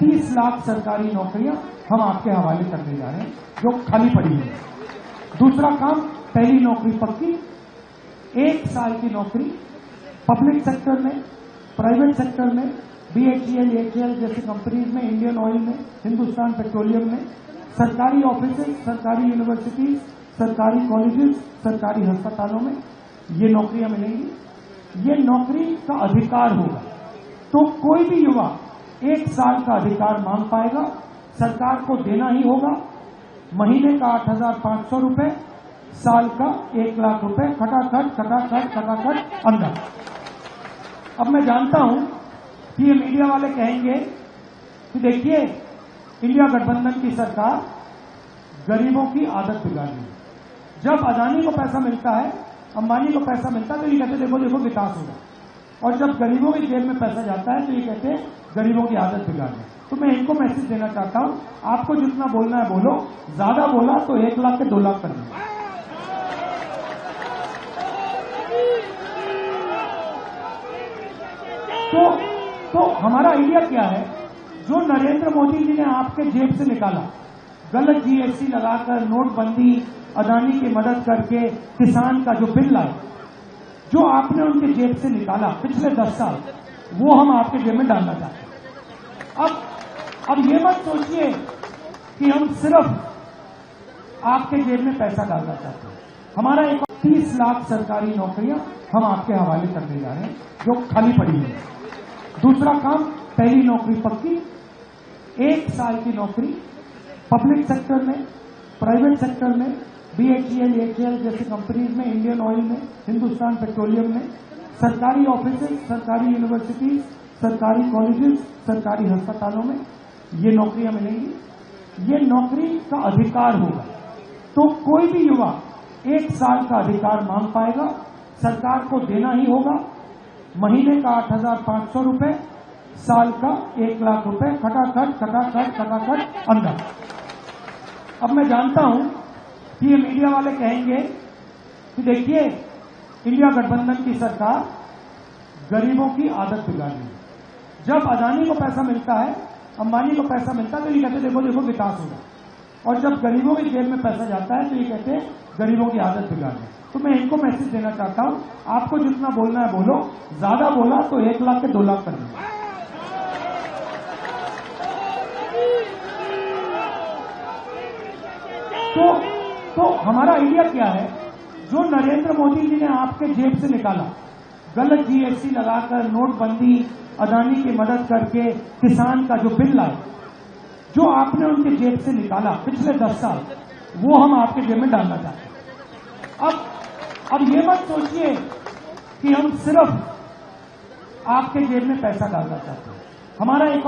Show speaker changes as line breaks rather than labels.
30 लाख सरकारी नौकरियां हम आपके हवाले करने जा रहे हैं जो खाली पड़ी है। दूसरा काम, पहली नौकरी पक्की, 1 साल की नौकरी पब्लिक सेक्टर में, प्राइवेट सेक्टर में, BHEL, HEL जैसी कंपनीज में, इंडियन ऑयल में, हिंदुस्तान पेट्रोलियम में, सरकारी ऑफिसेज, सरकारी यूनिवर्सिटीज, सरकारी कॉलेजेस, सरकारी अस्पतालों में ये नौकरियां मिलेंगी। ये नौकरी का अधिकार होगा, तो कोई भी युवा 1 साल का अधिकार मांग पाएगा, सरकार को देना ही होगा। महीने का 8,500 रुपए, साल का 1 लाख रुपए, खटाखट अंदर। अब मैं जानता हूं कि ये मीडिया वाले कहेंगे कि देखिए इंडिया गठबंधन की सरकार गरीबों की आदत बिगाड़ रही है। जब अदानी को पैसा मिलता है, अंबानी को पैसा मिलता है तो ये कहते देखो देखो विकास होगा, और जब गरीबों की जेब में पैसा जाता है तो ये कहते हैं गरीबों की आदत बिगाड़ रही है। तो मैं इनको मैसेज देना चाहता हूं, आपको जितना बोलना है बोलो, ज्यादा बोला तो 1 लाख के 2 लाख कर देंगे। तो हमारा आइडिया क्या है, जो नरेंद्र मोदी जी ने आपके जेब से निकाला, गलत GST लगाकर, नोटबंदी, अदानी की मदद करके किसान का जो बिल लाए, जो आपने उनके जेब से निकाला पिछले 10 साल, वो हम आपके जेब में डालना चाहते हैं। अब ये मत सोचिए कि हम सिर्फ आपके जेब में पैसा डालना चाहते हैं। हमारा एक 30 लाख सरकारी नौकरियां हम आपके हवाले करने जा रहे हैं जो खाली पड़ी है। दूसरा काम, पहली नौकरी पक्की, 1 साल की नौकरी पब्लिक सेक्टर में, प्राइवेट सेक्टर में, BHEL, HEL जैसी कंपनीज में, इंडियन ऑयल में, हिंदुस्तान पेट्रोलियम में, सरकारी ऑफिसेज, सरकारी यूनिवर्सिटीज, सरकारी कॉलेजेस, सरकारी अस्पतालों में ये नौकरियां मिलेंगी। ये नौकरी का अधिकार होगा, तो कोई भी युवा 1 साल का अधिकार मांग पाएगा, सरकार को देना ही होगा। महीने का 8,500 रुपए, साल का 1 लाख रुपए, खटाखट अंदर। अब मैं जानता हूं कि ये मीडिया वाले कहेंगे कि देखिए इंडिया गठबंधन की सरकार गरीबों की आदत बिगाड़ रही है। जब अदानी को पैसा मिलता है, अंबानी को पैसा मिलता है तो ये कहते देखो देखो विकास होगा, और जब गरीबों की जेब में पैसा जाता है तो ये कहते हैं गरीबों की आदत बिगाड़ रही है। तो मैं इनको मैसेज देना चाहता हूं, आपको जितना बोलना है बोलो, ज्यादा बोला तो 1 लाख के 2 लाख कर देंगे। तो हमारा आइडिया क्या है, जो नरेंद्र मोदी जी ने आपके जेब से निकाला, गलत GST लगाकर, नोटबंदी, अदानी की मदद करके किसान का जो बिल लाए, जो आपने उनके जेब से निकाला पिछले 10 साल, वो हम आपके जेब में डालना चाहते हैं। अब ये मत सोचिए कि हम सिर्फ आपके जेब में पैसा डालना चाहते हैं। हमारा एक